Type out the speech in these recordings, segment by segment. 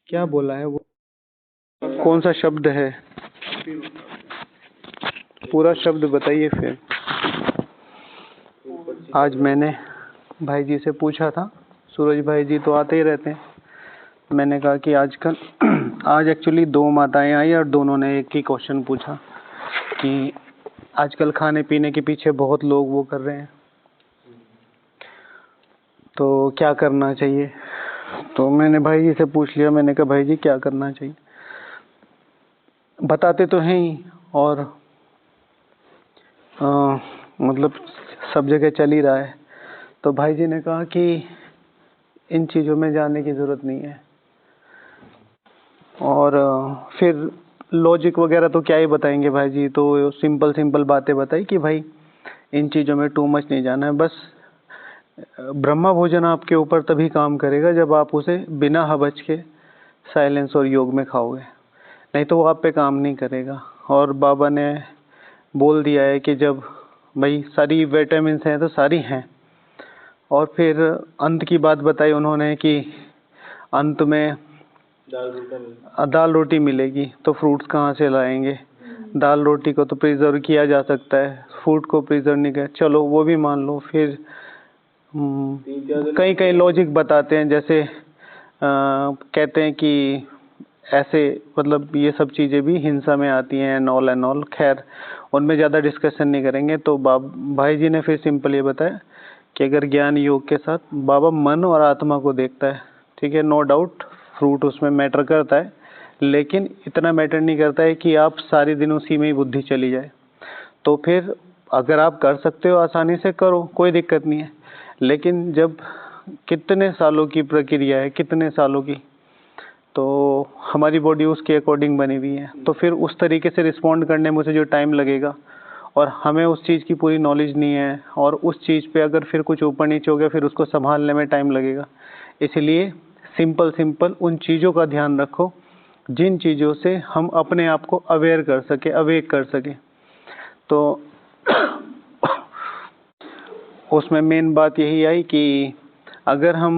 क्या बोला है वो? कौन सा शब्द है? पूरा शब्द बताइए फिर। आज मैंने भाई जी से पूछा था, सूरज भाई जी तो आते ही रहते हैं। मैंने कहा कि आजकल आज एक्चुअली दो माताएं आई और दोनों ने एक ही क्वेश्चन पूछा कि आजकल खाने पीने के पीछे बहुत लोग वो कर रहे हैं, तो क्या करना चाहिए। तो मैंने भाई जी से पूछ लिया, मैंने कहा भाई जी क्या करना चाहिए, बताते तो हैं ही और मतलब सब जगह चल ही रहा है। तो भाई जी ने कहा कि इन चीज़ों में जाने की ज़रूरत नहीं है और फिर लॉजिक वगैरह तो क्या ही बताएंगे भाई जी, तो सिंपल सिंपल बातें बताई कि भाई इन चीज़ों में टू मच नहीं जाना है। बस ब्रह्मा भोजन आपके ऊपर तभी काम करेगा जब आप उसे बिना हवज के साइलेंस और योग में खाओगे, नहीं तो वो आप पे काम नहीं करेगा। और बाबा ने बोल दिया है कि जब भाई सारी विटामिन्स हैं तो सारी हैं। और फिर अंत की बात बताई उन्होंने कि अंत में दाल रोटी मिलेगी, तो फ्रूट्स कहाँ से लाएंगे। दाल रोटी को तो प्रिजर्व किया जा सकता है, फूड को प्रिजर्व नहीं किया, चलो वो भी मान लो। फिर कई कई लॉजिक बताते हैं, जैसे कहते हैं कि ऐसे मतलब ये सब चीज़ें भी हिंसा में आती हैं एंड ऑल। खैर उनमें ज़्यादा डिस्कशन नहीं करेंगे। तो भाई जी ने फिर सिंपल ये बताया कि अगर ज्ञान योग के साथ बाबा मन और आत्मा को देखता है, ठीक है, नो डाउट फ्रूट उसमें मैटर करता है, लेकिन इतना मैटर नहीं करता है कि आप सारे दिन उसी में ही बुद्धि चली जाए। तो फिर अगर आप कर सकते हो आसानी से करो, कोई दिक्कत नहीं है, लेकिन जब कितने सालों की प्रक्रिया है, कितने सालों की, तो हमारी बॉडी उसके अकॉर्डिंग बनी हुई है, तो फिर उस तरीके से रिस्पॉन्ड करने में मुझे जो टाइम लगेगा, और हमें उस चीज़ की पूरी नॉलेज नहीं है, और उस चीज़ पे अगर फिर कुछ ऊपर नीचे हो गया फिर उसको संभालने में टाइम लगेगा। इसलिए सिंपल सिंपल उन चीज़ों का ध्यान रखो जिन चीज़ों से हम अपने आप को अवेयर कर सके, अवेक कर सके। तो उसमें मेन बात यही आई कि अगर हम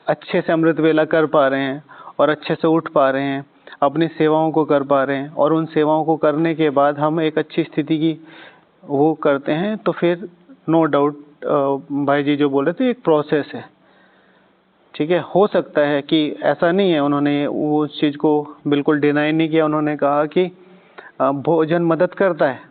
अच्छे से अमृत वेला कर पा रहे हैं और अच्छे से उठ पा रहे हैं, अपनी सेवाओं को कर पा रहे हैं, और उन सेवाओं को करने के बाद हम एक अच्छी स्थिति की वो करते हैं, तो फिर नो डाउट भाई जी जो बोल रहे थे एक प्रोसेस है, ठीक है। हो सकता है कि ऐसा नहीं है, उन्होंने वो उस चीज़ को बिल्कुल डिनाई नहीं किया। उन्होंने कहा कि भोजन मदद करता है,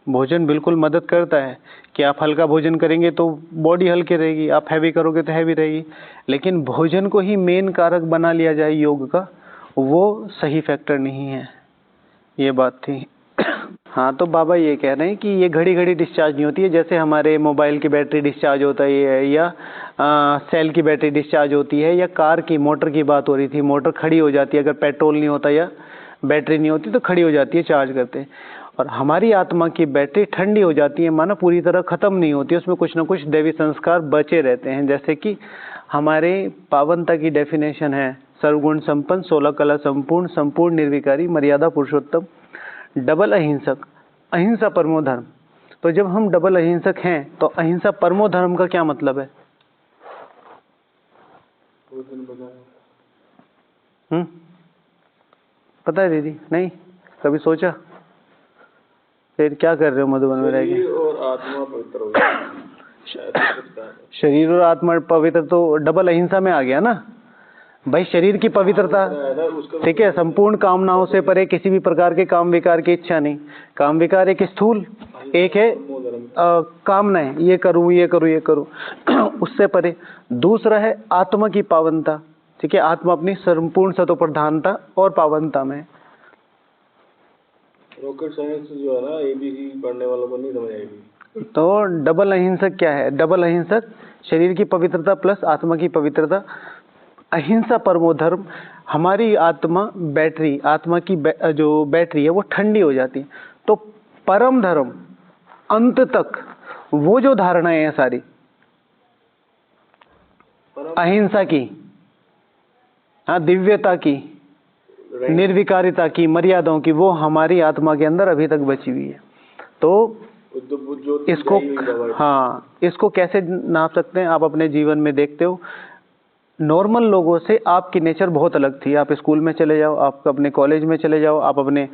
भोजन बिल्कुल मदद करता है कि आप हल्का भोजन करेंगे तो बॉडी हल्की रहेगी, आप हैवी करोगे तो हैवी रहेगी, लेकिन भोजन को ही मेन कारक बना लिया जाए योग का, वो सही फैक्टर नहीं है। ये बात थी। हाँ, तो बाबा ये कह रहे हैं कि ये घड़ी घड़ी डिस्चार्ज नहीं होती है, जैसे हमारे मोबाइल की बैटरी डिस्चार्ज होता है या सेल की बैटरी डिस्चार्ज होती है, या कार की मोटर की बात हो रही थी, मोटर खड़ी हो जाती है अगर पेट्रोल नहीं होता या बैटरी नहीं होती तो खड़ी हो जाती है चार्ज करते हैं। और हमारी आत्मा की बैटरी ठंडी हो जाती है, माना पूरी तरह ख़त्म नहीं होती, उसमें कुछ ना कुछ दैवी संस्कार बचे रहते हैं। जैसे कि हमारे पावनता की डेफिनेशन है सर्वगुण संपन्न, 16 कला संपूर्ण, संपूर्ण निर्विकारी, मर्यादा पुरुषोत्तम, डबल अहिंसक, अहिंसा परमो धर्म। तो जब हम डबल अहिंसक हैं तो अहिंसा परमो धर्म का क्या मतलब है? पता है दीदी? नहीं कभी सोचा? फिर क्या कर रहे हो मधुबन में रह के? और आत्मा पवित्र हो गया। शरीर और आत्मा पवित्र तो डबल अहिंसा में आ गया ना भाई। शरीर की पवित्रता, ठीक है, संपूर्ण कामनाओं से परे, किसी भी प्रकार के काम विकार की इच्छा नहीं। काम विकार एक स्थूल, एक है कामनाएं, ये करूं ये करूं ये करूं उससे परे। दूसरा है आत्मा की पावनता, ठीक है, आत्मा अपनी संपूर्ण सतो प्रधानता और पावनता में। रॉकेट साइंस जो है ना, एबीसी पढ़ने वालों को नहीं समझ आएगी। तो डबल अहिंसक क्या है? डबल अहिंसक शरीर की पवित्रता प्लस आत्मा की पवित्रता, अहिंसा परमो धर्म। हमारी आत्मा बैटरी, आत्मा की जो बैटरी है वो ठंडी हो जाती है, तो परम धर्म अंत तक वो जो धारणाएं हैं सारी अहिंसा की, हाँ, दिव्यता की, निर्विकारिता की, मर्यादाओं की, वो हमारी आत्मा के अंदर अभी तक बची हुई है। तो इसको, हाँ, इसको कैसे नाप सकते हैं? आप अपने जीवन में देखते हो, नॉर्मल लोगों से आपकी नेचर बहुत अलग थी। आप स्कूल में चले जाओ, आप अपने कॉलेज में चले जाओ, आप अपने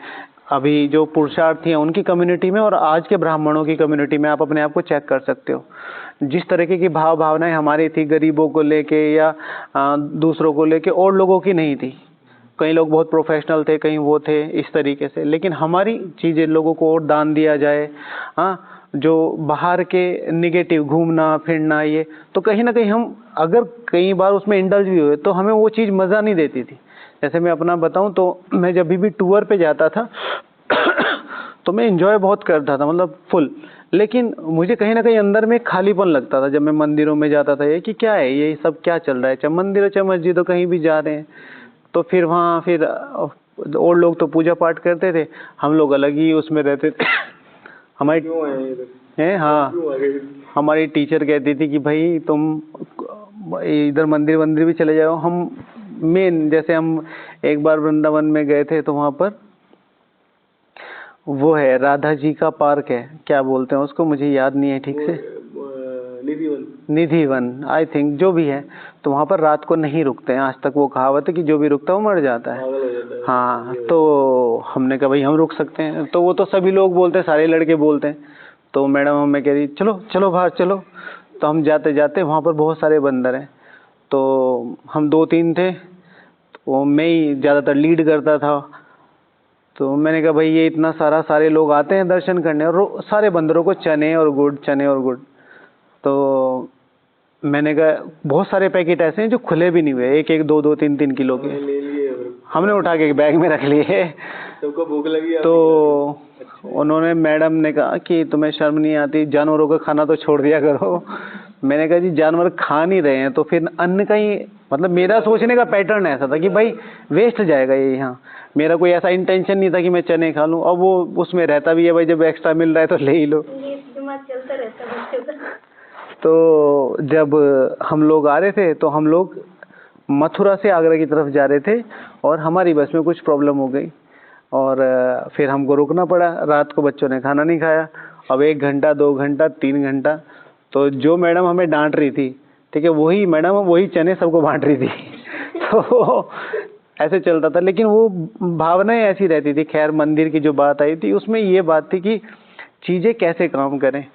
अभी जो पुरुषार्थी हैं उनकी कम्युनिटी में और आज के ब्राह्मणों की कम्युनिटी में आप अपने आप को चेक कर सकते हो। जिस तरीके की भावनाएं हमारी थी गरीबों को लेके या दूसरों को लेके, और लोगों की नहीं थी। कई लोग बहुत प्रोफेशनल थे, कहीं वो थे इस तरीके से, लेकिन हमारी चीज़ें लोगों को और दान दिया जाए, हाँ, जो बाहर के निगेटिव घूमना फिरना, ये तो कहीं ना कहीं हम अगर कई बार उसमें इंडल्ज भी हुए तो हमें वो चीज़ मज़ा नहीं देती थी। जैसे मैं अपना बताऊं तो मैं जब भी टूर पे जाता था तो मैं इंजॉय बहुत करता था, मतलब फुल। लेकिन मुझे कहीं ना कहीं अंदर में खालीपन लगता था जब मैं मंदिरों में जाता था, ये कि क्या है, ये सब क्या चल रहा है, चाहे मंदिर हो चाहे मस्जिद हो, कहीं भी जा रहे हैं। तो फिर वहाँ फिर और लोग तो पूजा पाठ करते थे, हम लोग अलग ही उसमें रहते थे। हमारी हाँ, हमारी टीचर कहती थी कि भाई तुम इधर मंदिर वंदिर भी चले जाओ। हम मेन जैसे हम एक बार वृंदावन में गए थे तो वहाँ पर वो है राधा जी का पार्क है, क्या बोलते हैं उसको, मुझे याद नहीं है ठीक से, निधिवन आई थिंक, जो भी है। तो वहाँ पर रात को नहीं रुकते हैं, आज तक वो कहावत है कि जो भी रुकता है वो मर जाता है। हाँ, तो हमने कहा भाई हम रुक सकते हैं, तो वो तो सभी लोग बोलते हैं, सारे लड़के बोलते हैं। तो मैडम हमें कह रही चलो चलो बाहर चलो। तो हम जाते जाते वहाँ पर बहुत सारे बंदर हैं, तो हम 2-3 थे, तो मैं ही ज़्यादातर लीड करता था। तो मैंने कहा भाई ये इतना सारे लोग आते हैं दर्शन करने और सारे बंदरों को चने और गुड़, चने और गुड़। तो मैंने कहा बहुत सारे पैकेट ऐसे हैं जो खुले भी नहीं हुए, 1-1, 2-2, 3-3 किलो के हमने उठा के बैग में रख लिए। सबको भूख लगी। तो उन्होंने, मैडम ने कहा कि तुम्हें शर्म नहीं आती, जानवरों का खाना तो छोड़ दिया करो। मैंने कहा जी जानवर खा नहीं रहे हैं तो फिर अन्न का ही, मतलब मेरा सोचने का पैटर्न ऐसा था कि भाई वेस्ट जाएगा ये यहाँ। मेरा कोई ऐसा इंटेंशन नहीं था कि मैं चने खा लूँ, अब वो उसमें रहता भी है भाई, जब एक्स्ट्रा मिल रहा है तो ले ही लो। चलता रहता। तो जब हम लोग आ रहे थे तो हम लोग मथुरा से आगरा की तरफ जा रहे थे और हमारी बस में कुछ प्रॉब्लम हो गई और फिर हमको रुकना पड़ा। रात को बच्चों ने खाना नहीं खाया, अब 1 घंटा 2 घंटा 3 घंटा। तो जो मैडम हमें डांट रही थी, ठीक है, वही मैडम वही चने सबको बांट रही थी। तो ऐसे चलता था, लेकिन वो भावनाएं ऐसी रहती थी। खैर मंदिर की जो बात आई थी उसमें ये बात थी कि चीज़ें कैसे काम करें।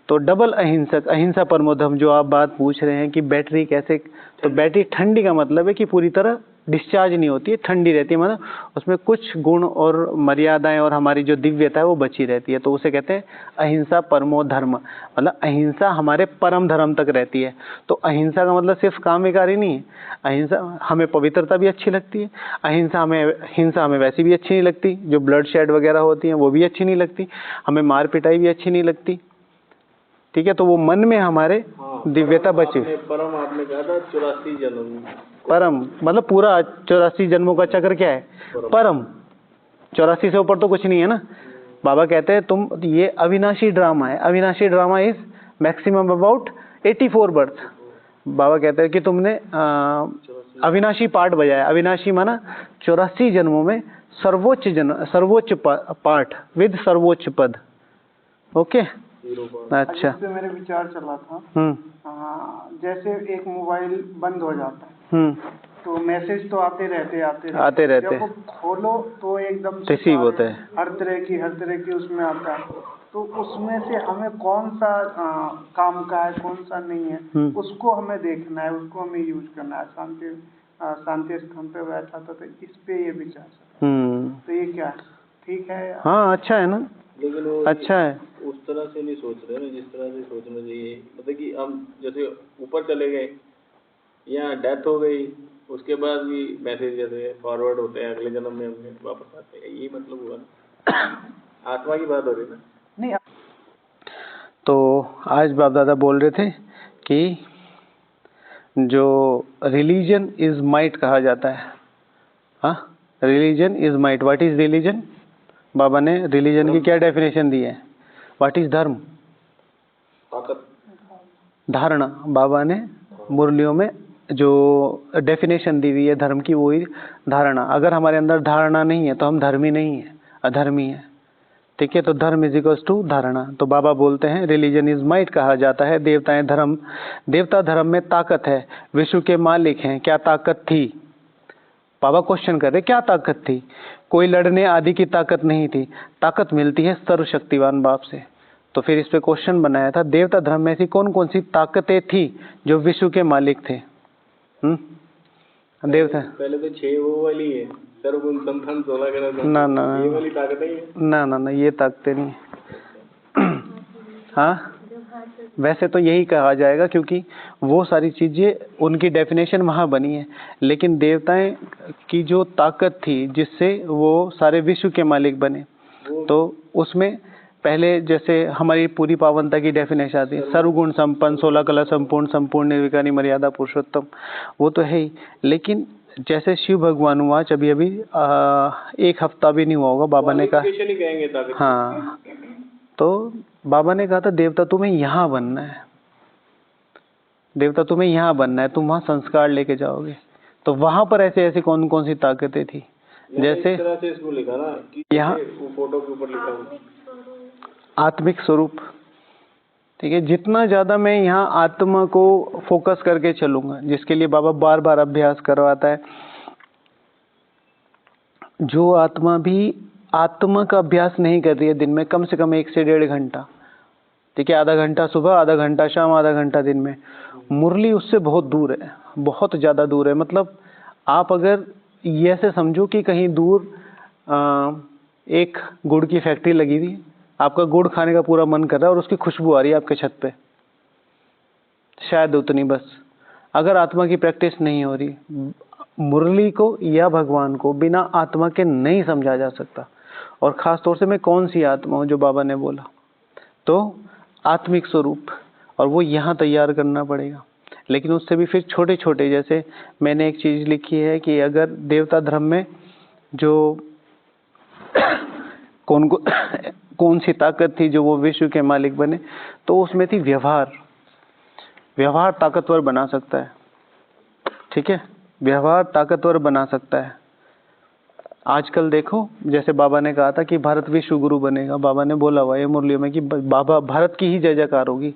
तो डबल अहिंसक, अहिंसा परमो धर्म जो आप बात पूछ रहे हैं कि बैटरी कैसे, तो बैटरी ठंडी का मतलब है कि पूरी तरह डिस्चार्ज नहीं होती है, ठंडी रहती है, मतलब उसमें कुछ गुण और मर्यादाएं और हमारी जो दिव्यता है वो बची रहती है। तो उसे कहते हैं अहिंसा परमो धर्म, मतलब अहिंसा हमारे परम धर्म तक रहती है। तो अहिंसा का मतलब सिर्फ काम विकारी नहीं है। अहिंसा हमें पवित्रता भी अच्छी लगती है, हिंसा हमें वैसी भी अच्छी नहीं लगती, जो ब्लड शेड वगैरह होती है वो भी अच्छी नहीं लगती, हमें मार पिटाई भी अच्छी नहीं लगती, ठीक है। तो वो मन में हमारे दिव्यता बची। परम आपने कहा था 84 जन्म, परम मतलब पूरा 84 जन्मों का चक्र क्या है, परम। 84 से ऊपर तो कुछ नहीं है ना। बाबा कहते हैं तुम, ये अविनाशी ड्रामा है, अविनाशी drama is maximum about 84 birth. बाबा कहते हैं कि तुमने अविनाशी पार्ट बजाया। अविनाशी माना 84 जन्मों में सर्वोच्च जन्म, सर्वोच्च पाठ विद सर्वोच्च पद। ओके, अच्छा। इस पे मेरे विचार चला था। जैसे एक मोबाइल बंद हो जाता है तो मैसेज तो आते रहते जब वो खोलो तो एकदम रिसीव होता है, हर तरह की उसमें आता है। तो उसमें से हमें कौन सा काम का है, कौन सा नहीं है, उसको हमें देखना है, उसको हमें यूज करना है। शांति स्थान पे बैठा था तो इस पे ये विचार चला। तो ये क्या है, ठीक है? हाँ अच्छा है ना, लेकिन वो अच्छा है। उस तरह से नहीं सोच रहे ना जिस तरह से सोचना चाहिए। मतलब कि हम जैसे ऊपर चले गए, यहाँ डेथ हो गई, उसके बाद भी मैसेज जैसे फॉरवर्ड होते हैं, अगले जन्म में हमें वापस आते हैं, ये मतलब हुआ ना। आत्मा की बात हो रही ना। नहीं, तो आज बाप दादा बोल रहे थे कि जो रिलीजन इज माइट कहा जाता है, हाँ, religion is might. What is religion? बाबा ने रिलीजन की क्या डेफिनेशन दी है? व्हाट इज धर्म? धारणा। बाबा ने मुरलियों में जो डेफिनेशन दी हुई है धर्म की, वो ही धारणा। अगर हमारे अंदर धारणा नहीं है तो हम धर्मी नहीं है, अधर्मी है, ठीक है। तो धर्म इज इक्वल्स टू धारणा। तो बाबा बोलते हैं रिलीजन इज माइट कहा जाता है, देवताएं धर्म, देवता धर्म में ताकत है, विश्व के मालिक हैं। क्या ताकत थी? बाबा क्वेश्चन कर रहे क्या ताकत थी? कोई लड़ने आदि की ताकत नहीं थी, ताकत मिलती है सर्वशक्तिवान बाप से। तो फिर इस पे क्वेश्चन बनाया था, देवता धर्म में ऐसी कौन कौन सी ताकतें थी जो विश्व के मालिक थे? देवता पहले तो 6 वो वाली है, सर्वगुण संपन्न 16 ना ना ये वाली ताकत है ना ना ना, ये ताकतें नहीं। हाँ वैसे तो यही कहा जाएगा, क्योंकि वो सारी चीजें उनकी डेफिनेशन वहां बनी है। लेकिन देवताएं की जो ताकत थी जिससे वो सारे विश्व के मालिक बने, तो उसमें पहले जैसे हमारी पूरी पावनता की डेफिनेशन आती है, सर्वगुण संपन्न, 16 कला संपूर्ण, संपूर्ण निर्विकारी मर्यादा पुरुषोत्तम, वो तो है ही। लेकिन जैसे शिव भगवान वाच अभी अभी 1 हफ्ता भी नहीं हुआ होगा, बाबा ने कहा, हाँ, तो बाबा ने कहा था देवता तुम्हें यहाँ बनना है, देवता तुम्हें यहाँ बनना है, तुम वहाँ संस्कार लेके जाओगे। तो वहां पर ऐसे ऐसे कौन कौन सी ताकतें थी? जैसे इस तरह से इसको लिखा ना कि यहाँ फोटो के ऊपर लिखा हुआ आत्मिक स्वरूप, ठीक है। जितना ज्यादा मैं यहाँ आत्मा को फोकस करके चलूंगा, जिसके लिए बाबा बार बार अभ्यास करवाता है। जो आत्मा भी आत्मा का अभ्यास नहीं कर रही है दिन में कम से कम 1 से 1.5 घंटा, ठीक है, आधा घंटा सुबह, आधा घंटा शाम, आधा घंटा दिन में, मुरली उससे बहुत दूर है, बहुत ज्यादा दूर है। मतलब आप अगर ये ऐसे समझो कि कहीं दूर एक गुड़ की फैक्ट्री लगी हुई, आपका गुड़ खाने का पूरा मन कर रहा है और उसकी खुशबू आ रही है आपके छत पे, शायद उतनी बस। अगर आत्मा की प्रैक्टिस नहीं हो रही, मुरली को या भगवान को बिना आत्मा के नहीं समझा जा सकता। और खास तौर से मैं कौन सी आत्मा हूं जो बाबा ने बोला, तो आत्मिक स्वरूप, और वो यहाँ तैयार करना पड़ेगा। लेकिन उससे भी फिर छोटे छोटे, जैसे मैंने एक चीज लिखी है कि अगर देवता धर्म में जो कौन सी ताकत थी जो वो विश्व के मालिक बने, तो उसमें थी व्यवहार। व्यवहार ताकतवर बना सकता है, ठीक है, व्यवहार ताकतवर बना सकता है। आजकल देखो, जैसे बाबा ने कहा था कि भारत विश्व गुरु बनेगा, बाबा ने बोला हुआ है मुरलियों में कि बाबा भारत की ही जय जयकार होगी।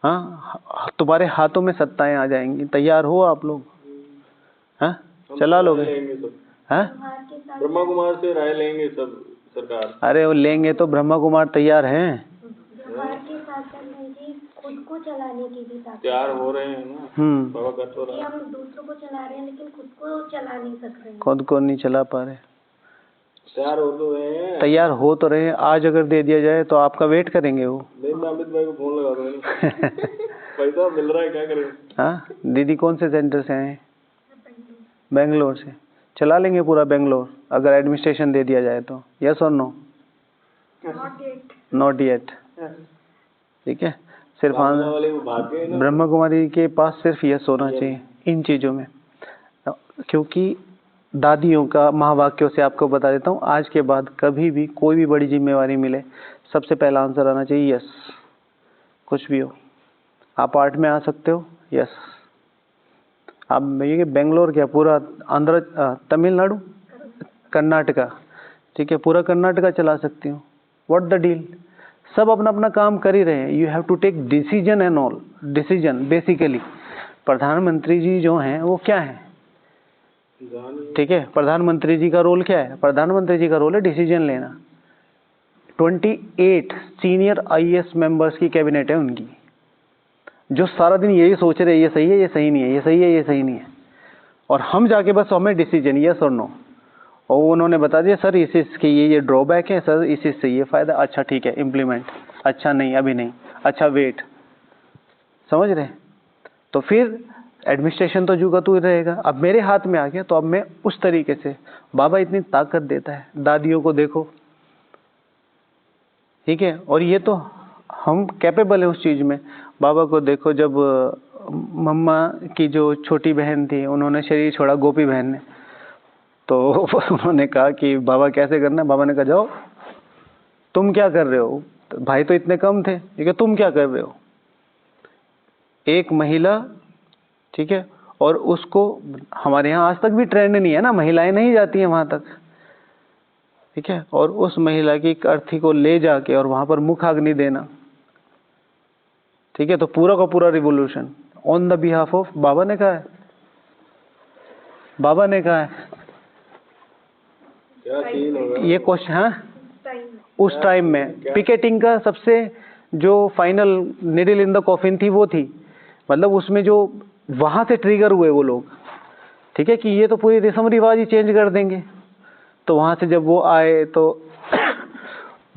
हाँ, तुम्हारे हाथों में सत्ताएं आ जाएंगी, तैयार हो आप लोग? हाँ, चला लोगे? हाँ, ब्रह्मा कुमार से राय लेंगे सब सरकार। अरे वो लेंगे तो ब्रह्मा कुमार तैयार हैं, खुद को चलाने की भी तैयार हो रहे हैं ना। बाबा कर तो रहा है, हम दूसरों को चला रहे हैं लेकिन खुद को चला नहीं सक रहे हैं, खुद को नहीं चला पा रहे। तैयार हो तो रहे हैं, तैयार हो तो रहे हैं। आज अगर दे दिया जाए तो आपका वेट करेंगे वो। नहीं, मैं अमित भाई को फोन लगा दूंगा। पैसा मिल रहा है, क्या करें? हाँ, दीदी कौन से सेंटर से आए? बेंगलोर से। चला लेंगे पूरा बेंगलोर अगर एडमिनिस्ट्रेशन दे दिया जाए तो। यस और नो? Not yet. ठीक है, सिर्फ ब्रह्मा कुमारी के पास सिर्फ यस होना चाहिए इन चीजों में। क्योंकि दादियों का महावाक्यों से आपको बता देता हूँ, आज के बाद कभी भी कोई भी बड़ी जिम्मेवारी मिले, सबसे पहला आंसर आना चाहिए यस। कुछ भी हो, आप आर्ट में आ सकते हो, यस। आप ये बेंगलोर क्या, पूरा आंध्र, तमिलनाडु, कर्नाटका, ठीक है, पूरा कर्नाटका चला सकती हूँ। What the deal? सब अपना अपना काम कर ही रहे हैं। You have to take decision and all. Decision basically प्रधानमंत्री जी जो हैं वो क्या है, ठीक है, प्रधानमंत्री जी का रोल क्या है? प्रधानमंत्री जी का रोल है डिसीजन लेना। 28 सीनियर IAS मेंबर्स की कैबिनेट है उनकी, जो सारा दिन यही सोच रहे ये सही है, ये सही नहीं है, ये सही है, ये सही नहीं है, और हम जाके बस हमें डिसीजन यस और नो। और उन्होंने बता दिया सर इस इसके ये ड्रॉबैक है, सर इस इससे ये फायदा, अच्छा ठीक है इम्प्लीमेंट, अच्छा नहीं अभी नहीं, अच्छा वेट, समझ रहे? तो फिर एडमिनिस्ट्रेशन तो जुगा तू रहेगा। अब मेरे हाथ में आ गया तो अब मैं उस तरीके से, बाबा इतनी ताकत देता है, दादियों को देखो, ठीक है, और ये तो हम कैपेबल है उस चीज में। बाबा को देखो, जब मम्मा की जो छोटी बहन थी उन्होंने शरीर छोड़ा, गोपी बहन ने, तो उन्होंने कहा कि बाबा कैसे करना है? बाबा ने कहा जाओ, तुम क्या कर रहे हो? तो भाई तो इतने कम थे, ठीक है, तुम क्या कर रहे हो? एक महिला, ठीक है, और उसको, हमारे यहाँ आज तक भी ट्रेंड नहीं है ना, महिलाएं नहीं जाती हैं वहां तक, ठीक है, और उस महिला की अर्थी को ले जाके और वहां पर मुखाग्नि देना, ठीक है। तो पूरा का पूरा revolution on the behalf of बाबा ने कहा है, बाबा ने कहा है। क्या सीन होगा ये क्वेश्चन है टाइम उस टाइम में पिकेटिंग का सबसे जो final needle in the coffin थी वो थी, मतलब उसमें जो वहां से ट्रिगर हुए वो लोग, ठीक है, कि ये तो पूरी रस्म रिवाज ही चेंज कर देंगे। तो वहां से जब वो आए तो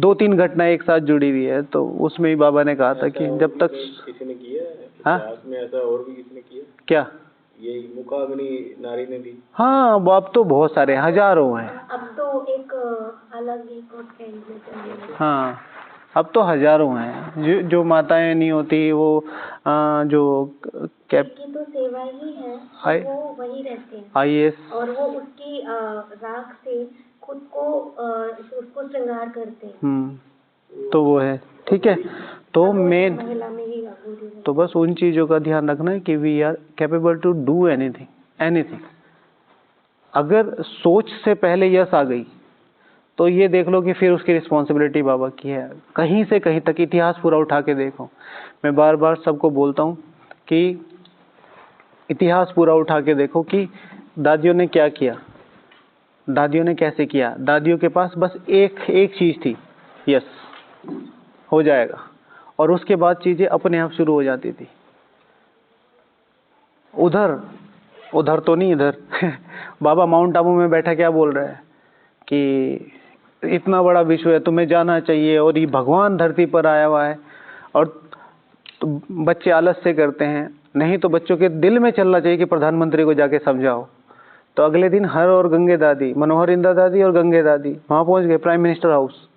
2-3 घटना एक साथ जुड़ी हुई है, तो उसमें ही बाबा ने कहा था कि जब तक किसी ने किया है हाँ? इतिहास में ऐसा और भी किसी ने किया? क्या ये मुखाग्नि नारी ने दी? हाँ, वो अब तो बहुत सारे हजारों हैं। अब तो एक अलग एक और ट्रेंड में चल रही है। हाँ, अब तो हजारों हैं जो माताएं नहीं होती, वो जो कैप की तो सेवा ही है, वो वही रहते हैं IAS और वो उसकी राख से खुद को उसको श्रृंगार करते हैं। तो वो है, ठीक है। तो मेन महिला में ही लागू है। तो बस उन चीजों का ध्यान रखना है कि we are capable to do anything. अगर सोच से पहले यस आ गई तो ये देख लो कि फिर उसकी रिस्पॉन्सिबिलिटी बाबा की है। कहीं से कहीं तक इतिहास पूरा उठा के देखो। मैं बार बार सबको बोलता हूँ कि इतिहास पूरा उठा के देखो कि दादियों ने क्या किया, दादियों ने कैसे किया। दादियों के पास बस एक चीज थी, यस हो जाएगा, और उसके बाद चीजें अपने आप शुरू हो जाती थी। उधर तो नहीं, इधर बाबा माउंट आबू में बैठा क्या बोल रहा है कि इतना बड़ा विश्व है, तुम्हें जाना चाहिए, और ये भगवान धरती पर आया हुआ है। और तो बच्चे आलस से करते हैं, नहीं तो बच्चों के दिल में चलना चाहिए कि प्रधानमंत्री को जाके समझाओ। तो अगले दिन हर और गंगे दादी, मनोहर इंदिरा दादी और गंगे दादी वहां पहुंच गए प्राइम मिनिस्टर हाउस।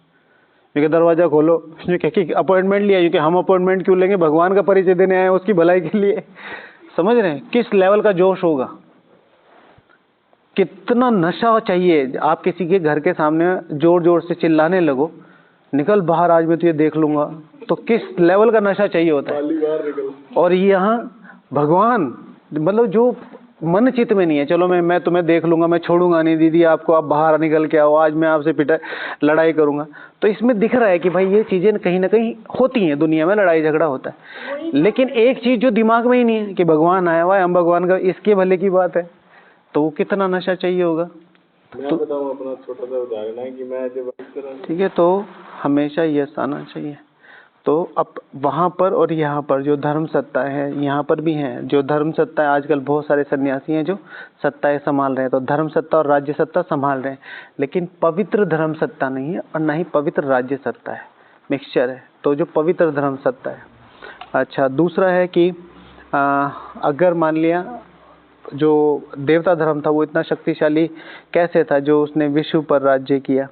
क्योंकि दरवाजा खोलो, क्योंकि अपॉइंटमेंट लिया, क्योंकि हम अपॉइंटमेंट क्यों लेंगे, भगवान का परिचय देने आए हैं, उसकी भलाई के लिए। समझ रहे हैं किस लेवल का जोश होगा, कितना नशा चाहिए। आप किसी के घर के सामने जोर जोर से चिल्लाने लगो, निकल बाहर, आज मैं तुझे देख लूंगा, तो किस लेवल का नशा चाहिए होता है। और यहाँ भगवान, मतलब जो मन चित्त में नहीं है, चलो मैं तुम्हें देख लूंगा, मैं छोड़ूंगा नहीं दीदी आपको, आप बाहर निकल के आओ, आज मैं आपसे लड़ाई करूंगा। तो इसमें दिख रहा है कि भाई ये चीजें कहीं ना कहीं होती हैं, दुनिया में लड़ाई झगड़ा होता है। लेकिन एक चीज जो दिमाग में ही नहीं है कि भगवान आया हुआ है, हम भगवान का, इसके भले की बात है, तो वो कितना नशा चाहिए होगा। मैं बताऊं अपना छोटा सा उदाहरण है कि मैं जब ठीक है, तो हमेशा यस आना चाहिए। तो अब वहां पर और यहाँ पर जो धर्म सत्ता है, यहाँ पर भी है जो धर्म सत्ता है। आजकल बहुत सारे सन्यासी हैं जो सत्ताएं संभाल रहे हैं, तो धर्म सत्ता और राज्य सत्ता संभाल रहे हैं, लेकिन पवित्र धर्म सत्ता नहीं है और ना ही पवित्र राज्य सत्ता है, मिक्सचर है। तो जो पवित्र धर्म सत्ता है। अच्छा, दूसरा है कि अगर मान लिया जो देवता धर्म था वो इतना शक्तिशाली कैसे था, जो उसने विश्व पर राज्य किया,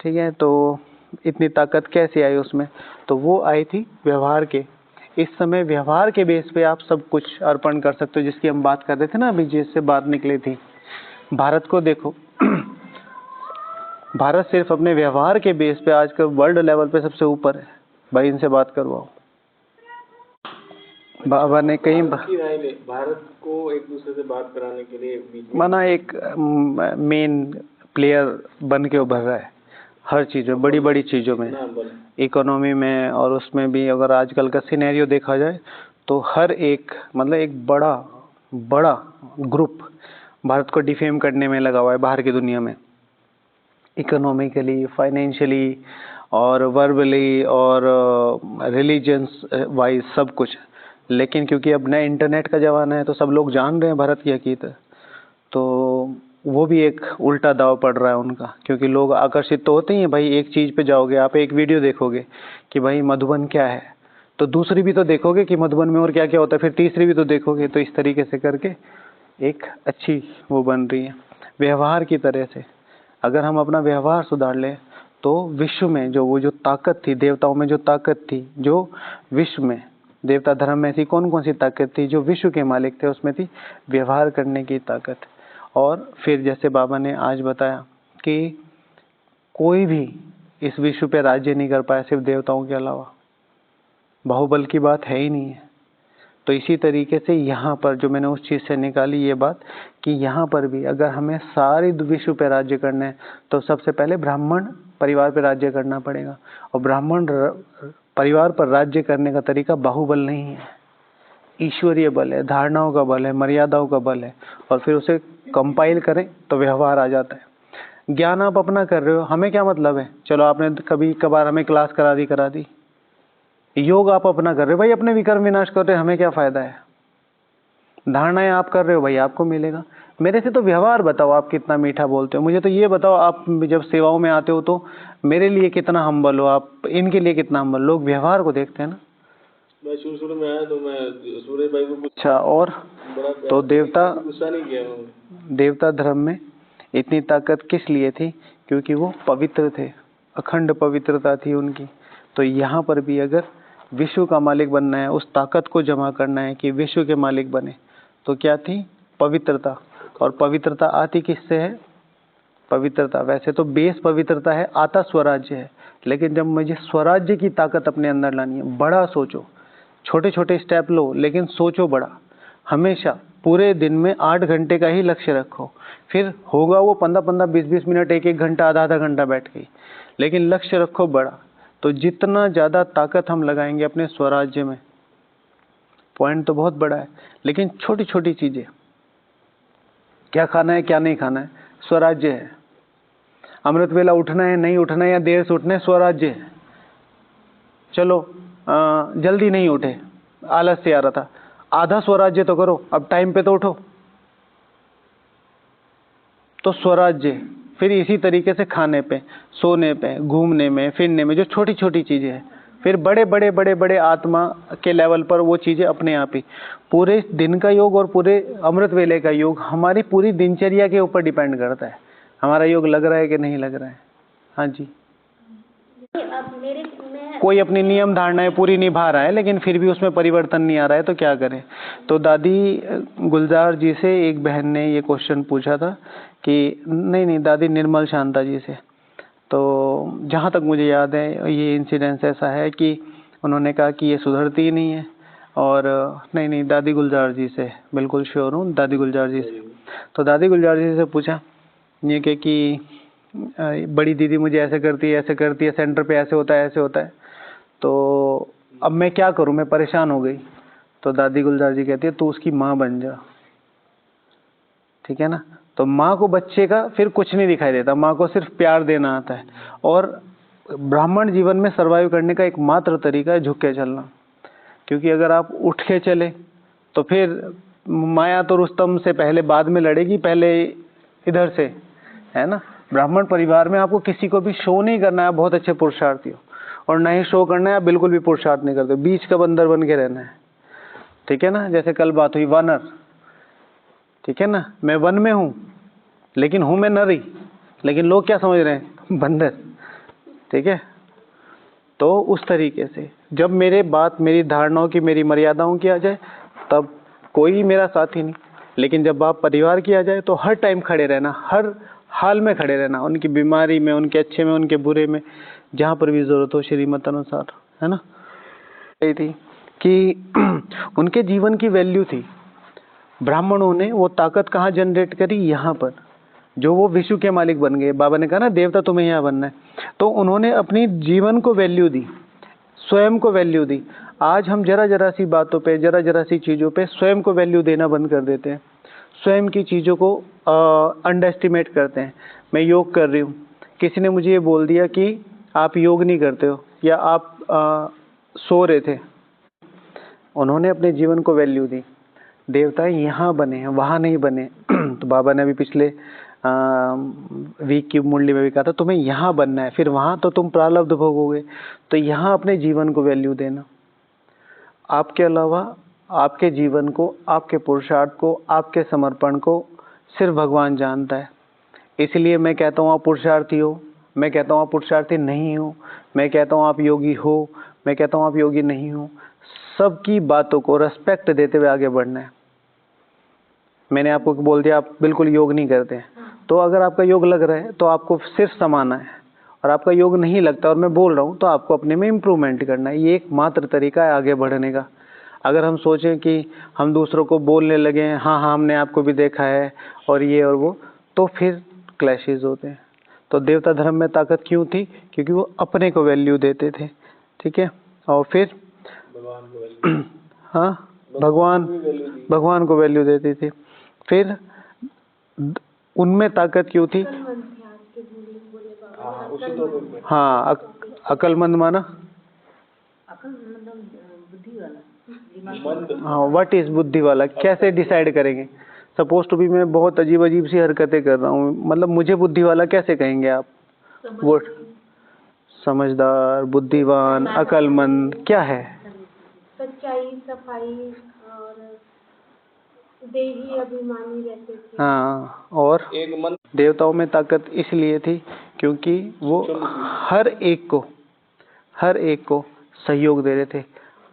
ठीक है, तो इतनी ताकत कैसे आई उसमें, तो वो आई थी व्यवहार के। इस समय व्यवहार के बेस पे आप सब कुछ अर्पण कर सकते हो, जिसकी हम बात कर रहे थे ना अभी, जिससे बात निकली थी। भारत को देखो भारत सिर्फ अपने व्यवहार के बेस पे आजकल वर्ल्ड लेवल पे सबसे ऊपर है। भाई इनसे बात करवाओ। बाबा ने कहीं भारत को एक दूसरे से बात कराने के लिए बीच में माना एक मेन प्लेयर बन के उभर रहा है हर चीज़ में, बड़ी बड़ी चीज़ों में, इकोनॉमी में, और उसमें भी अगर आजकल का सिनेरियो देखा जाए तो हर एक, मतलब एक बड़ा ग्रुप भारत को डिफेम करने में लगा हुआ है बाहर की दुनिया में, इकोनॉमिकली, फाइनेंशियली और वर्बली और रिलीजियंस वाइज सब कुछ। लेकिन क्योंकि अब नया इंटरनेट का ज़माना है तो सब लोग जान रहे हैं भारत की हकीकत, तो वो भी एक उल्टा दाव पड़ रहा है उनका, क्योंकि लोग आकर्षित तो होते ही हैं। भाई एक चीज़ पे जाओगे, आप एक वीडियो देखोगे कि भाई मधुबन क्या है, तो दूसरी भी तो देखोगे कि मधुबन में और क्या क्या होता है, फिर तीसरी भी तो देखोगे। तो इस तरीके से करके एक अच्छी वो बन रही है व्यवहार की तरह से। अगर हम अपना व्यवहार सुधार लें तो विश्व में जो वो जो ताकत थी, देवताओं में जो ताकत थी, जो विश्व में देवता धर्म में ऐसी कौन कौन सी ताकत थी जो विश्व के मालिक थे, उसमें थी व्यवहार करने की ताकत। और फिर जैसे बाबा ने आज बताया कि कोई भी इस विश्व पे राज्य नहीं कर पाया सिर्फ देवताओं के अलावा, बाहुबल की बात है ही नहीं है। तो इसी तरीके से यहाँ पर जो मैंने उस चीज़ से निकाली ये बात कि यहाँ पर भी अगर हमें सारी विश्व पे राज्य करना है तो सबसे पहले ब्राह्मण परिवार पे राज्य करना पड़ेगा। और ब्राह्मण परिवार पर राज्य करने का तरीका बाहुबल नहीं है, ईश्वरीय बल है, धारणाओं का बल है, मर्यादाओं का बल है। और फिर उसे कंपाइल करें तो व्यवहार आ जाता है। ज्ञान आप अपना कर रहे हो, हमें क्या मतलब है, चलो आपने कभी कभार हमें क्लास करा दी। योग आप अपना कर रहे हो भाई, अपने विकर्म विनाश कर रहे हो, हमें क्या फायदा है। धारणाएं आप कर रहे हो भाई, आपको मिलेगा। मेरे से तो व्यवहार बताओ, आप कितना मीठा बोलते हो। मुझे तो ये बताओ, आप जब सेवाओं में आते हो तो मेरे लिए कितना हम्बल हो, आप इनके लिए कितना हम्बल। लोग व्यवहार को देखते हैं ना। मैं शुरू में आया तो मैं सूर्य भाई को अच्छा, और तो देवता गुस्सा नहीं किया। देवता धर्म में इतनी ताकत किस लिए थी, क्योंकि वो पवित्र थे, अखंड पवित्रता थी उनकी। तो यहाँ पर भी अगर विश्व का मालिक बनना है, उस ताकत को जमा करना है कि विश्व के मालिक बने, तो क्या थी, पवित्रता। और पवित्रता आती किससे है, पवित्रता। वैसे तो बेस पवित्रता है, आता स्वराज्य है। लेकिन जब मुझे स्वराज्य की ताकत अपने अंदर लानी है, बड़ा सोचो, छोटे छोटे स्टेप लो, लेकिन सोचो बड़ा। हमेशा पूरे दिन में 8 घंटे का ही लक्ष्य रखो, फिर होगा वो 15-15, 20-20 मिनट, 1-1 घंटा, आधा-आधा घंटा बैठ गई, लेकिन लक्ष्य रखो बड़ा। तो जितना ज़्यादा ताकत हम लगाएंगे अपने स्वराज्य में, पॉइंट तो बहुत बड़ा है, लेकिन छोटी छोटी चीज़ें, क्या खाना है क्या नहीं खाना है, स्वराज्य है। अमृत वेला उठना है नहीं उठना है, या देर से उठना है, स्वराज्य है। चलो जल्दी नहीं उठे, आलस से आ रहा था, आधा स्वराज्य तो करो, अब टाइम पे तो उठो, तो स्वराज्य। फिर इसी तरीके से खाने पे, सोने पे, घूमने में, फिरने में, जो छोटी छोटी चीजें हैं। फिर बड़े बड़े बड़े बड़े आत्मा के लेवल पर वो चीजें अपने आप ही। पूरे दिन का योग और पूरे अमृत वेले का योग हमारी पूरी दिनचर्या के ऊपर डिपेंड करता है, हमारा योग लग रहा है कि नहीं लग रहा है। हाँ जी, कोई अपनी नियम धारणाएं पूरी निभा रहा है, लेकिन फिर भी उसमें परिवर्तन नहीं आ रहा है, तो क्या करें। तो दादी गुलजार जी से एक बहन ने ये क्वेश्चन पूछा था कि नहीं दादी निर्मल शांता जी से। तो जहाँ तक मुझे याद है ये इंसिडेंस ऐसा है कि उन्होंने कहा कि ये सुधरती ही नहीं है। और नहीं दादी गुलजार जी से बिल्कुल श्योर हूँ, दादी गुलजार जी से। तो दादी गुलजार जी से पूछा ये कि बड़ी दीदी मुझे ऐसे करती है सेंटर पे ऐसे होता है, तो अब मैं क्या करूं, मैं परेशान हो गई। तो दादी गुलजार जी कहती है तू उसकी माँ बन जा, ठीक है ना। तो माँ को बच्चे का फिर कुछ नहीं दिखाई देता, माँ को सिर्फ प्यार देना आता है। और ब्राह्मण जीवन में सर्वाइव करने का एकमात्र तरीका है झुक के चलना, क्योंकि अगर आप उठ के चले तो फिर माया तो रुस्तम से पहले बाद में लड़ेगी, पहले इधर से, है ना। ब्राह्मण परिवार में आपको किसी को भी शो नहीं करना है, बहुत अच्छे पुरुषार्थी हो, और ना ही शो करना है, आप बिल्कुल भी पुरुषार्थ नहीं करते, बीच का बंदर बन के रहना है, ठीक है ना। जैसे कल बात हुई वानर, ठीक है ना, मैं वन में हूँ लेकिन हूँ मैं नरी, लेकिन लोग क्या समझ रहे हैं, बंदर, ठीक है। तो उस तरीके से जब मेरे बात मेरी धारणाओं की, मेरी मर्यादाओं की आ जाए, तब कोई मेरा साथी नहीं। लेकिन जब आप परिवार की आ जाए तो हर टाइम खड़े रहना, हर हाल में खड़े रहना, उनकी बीमारी में, उनके अच्छे में, उनके बुरे में, जहाँ पर भी जरूरत हो श्रीमत अनुसार, है ना। यही थी कि उनके जीवन की वैल्यू थी। ब्राह्मणों ने वो ताकत कहाँ जनरेट करी, यहाँ पर, जो वो विश्व के मालिक बन गए। बाबा ने कहा ना देवता तुम्हें यहाँ बनना है, तो उन्होंने अपनी जीवन को वैल्यू दी, स्वयं को वैल्यू दी। आज हम जरा सी बातों पे, जरा सी चीज़ों पे स्वयं को वैल्यू देना बंद कर देते हैं, स्वयं की चीज़ों को अंडर एस्टिमेट करते हैं। मैं योग कर रही हूँ, किसी ने मुझे ये बोल दिया कि आप योग नहीं करते हो, या आप सो रहे थे, उन्होंने अपने जीवन को वैल्यू दी। देवता यहाँ बने हैं, वहाँ नहीं बने। तो बाबा ने अभी पिछले वीक की मुरली में भी कहा था तुम्हें यहाँ बनना है, फिर वहाँ तो तुम प्रारब्ध भोगोगे। तो यहाँ अपने जीवन को वैल्यू देना। आपके अलावा आपके जीवन को, आपके पुरुषार्थ को, आपके समर्पण को सिर्फ भगवान जानता है। इसलिए मैं कहता हूँ आप पुरुषार्थी हो, मैं कहता हूँ आप पुरुषार्थी नहीं हो, मैं कहता हूँ आप योगी हो, मैं कहता हूँ आप योगी नहीं हो, सबकी बातों को रेस्पेक्ट देते हुए आगे बढ़ना है। मैंने आपको बोल दिया आप बिल्कुल योग नहीं करते, तो अगर आपका योग लग रहा है तो आपको सिर्फ समाना है, और आपका योग नहीं लगता और मैं बोल रहा हूँ तो आपको अपने में इम्प्रूवमेंट करना है। ये एकमात्र तरीका है आगे बढ़ने का। अगर हम सोचें कि हम दूसरों को बोलने लगे हैं हाँ हाँ हमने आपको भी देखा है और ये और वो, तो फिर क्लैशेस होते हैं। तो देवता धर्म में ताकत क्यों थी? क्योंकि वो अपने को वैल्यू देते थे, ठीक है। और फिर हाँ भगवान को वैल्यू देते थे। फिर उनमें ताकत क्यों थी? हाँ अकलमंद माना हाँ, व्हाट इज बुद्धि वाला, कैसे डिसाइड करेंगे? सपोज टू बी मैं बहुत अजीब अजीब सी हरकतें कर रहा हूँ, मतलब मुझे बुद्धि वाला कैसे कहेंगे आप? वो समझदार, बुद्धिवान, अकलमंद क्या है? सच्चाई, सफाई और देही अभिमानी रहते थे। हाँ, और एक मन देवताओं में ताकत इसलिए थी क्योंकि वो हर एक को सहयोग दे रहे थे।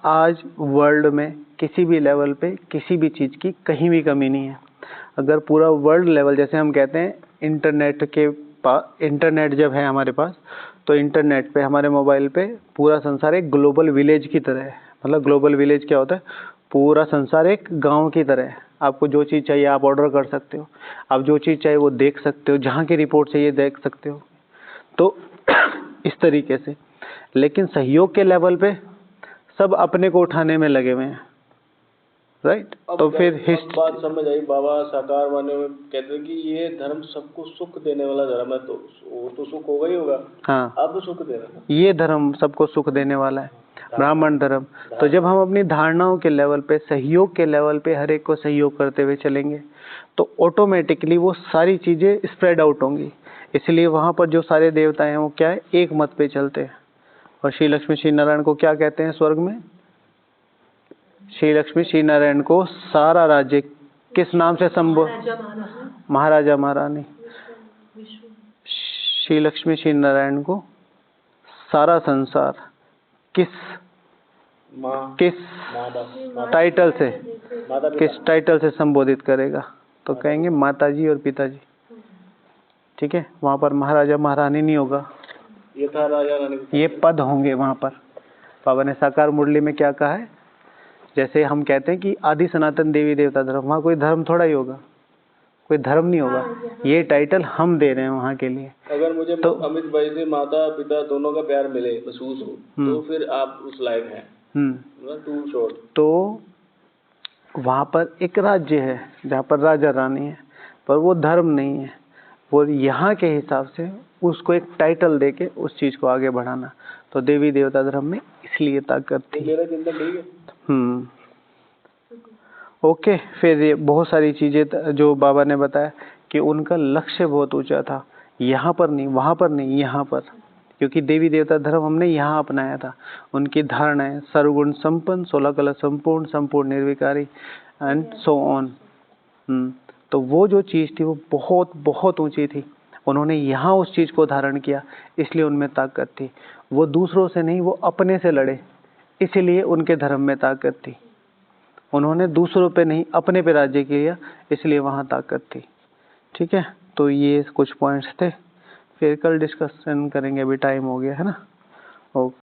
आज वर्ल्ड में किसी भी लेवल पे किसी भी चीज़ की कहीं भी कमी नहीं है। अगर पूरा वर्ल्ड लेवल, जैसे हम कहते हैं इंटरनेट जब है हमारे पास, तो इंटरनेट पे हमारे मोबाइल पे पूरा संसार एक ग्लोबल विलेज की तरह है। मतलब ग्लोबल विलेज क्या होता है? पूरा संसार एक गांव की तरह है। आपको जो चीज़ चाहिए आप ऑर्डर कर सकते हो, आप जो चीज़ चाहिए वो देख सकते हो, जहाँ की रिपोर्ट चाहिए देख सकते हो। तो इस तरीके से, लेकिन सहयोग के लेवल पे सब अपने को उठाने में लगे हुए हैं, राइट। तो फिर बात समझ आई। बाबा साकार वाले में कहते हैं कि ये धर्म सबको सुख देने वाला धर्म है, तो वो तो सुख होगा ही होगा। हाँ, अब सुख दे रहा है, ये धर्म सबको सुख देने वाला है, ब्राह्मण धर्म। तो जब हम अपनी धारणाओं के लेवल पे, सहयोग के लेवल पे हर एक को सहयोग करते हुए चलेंगे, तो ऑटोमेटिकली वो सारी चीजें स्प्रेड आउट होंगी। इसलिए वहां पर जो सारे देवता हैं वो क्या है? एक मत पे चलते हैं। और श्री लक्ष्मी श्री नारायण को क्या कहते हैं स्वर्ग में? श्री लक्ष्मी श्री नारायण को सारा राज्य किस नाम से संबोधित? महाराजा महारानी। श्री लक्ष्मी श्री नारायण को सारा संसार किस टाइटल से संबोधित करेगा? तो कहेंगे माताजी और पिताजी, ठीक है। वहां पर महाराजा महारानी नहीं होगा, ये था राजा रानी, ये पद होंगे वहां पर। बाबा ने साकार मुरली में क्या कहा है? जैसे हम कहते हैं कि आदि सनातन देवी देवता धर्म, वहाँ कोई धर्म थोड़ा ही होगा, कोई धर्म नहीं होगा। ये टाइटल हम दे रहे हैं वहाँ के लिए। अगर मुझे तो अमित भाई से माता पिता दोनों का प्यार मिले, महसूस हो, तो फिर आप उस लायक हैं। Too short. तो वहाँ पर एक राज्य है जहाँ पर राजा रानी है, पर वो धर्म नहीं है। वो यहाँ के हिसाब से उसको एक टाइटल देके उस चीज को आगे बढ़ाना। तो देवी देवता धर्म में इसलिए ताकत थी। मेरा चिंतन ठीक है। ओके। फिर ये बहुत सारी चीजें जो बाबा ने बताया कि उनका लक्ष्य बहुत ऊंचा था, यहाँ पर नहीं, वहां पर नहीं, यहाँ पर। क्योंकि देवी देवता धर्म हमने यहाँ अपनाया था। उनकी धारणाएं सर्वगुण संपन्न, 16 कला संपूर्ण, संपूर्ण निर्विकारी एंड सो ऑन। तो वो जो चीज थी वो बहुत बहुत ऊंची थी। उन्होंने यहाँ उस चीज को धारण किया, इसलिए उनमें ताकत थी। वो दूसरों से नहीं, वो अपने से लड़े, इसलिए उनके धर्म में ताकत थी। उन्होंने दूसरों पे नहीं, अपने पे राज्य किया, इसलिए वहां ताकत थी। ठीक है, तो ये कुछ पॉइंट्स थे। फिर कल डिस्कशन करेंगे, अभी टाइम हो गया है ना। ओके।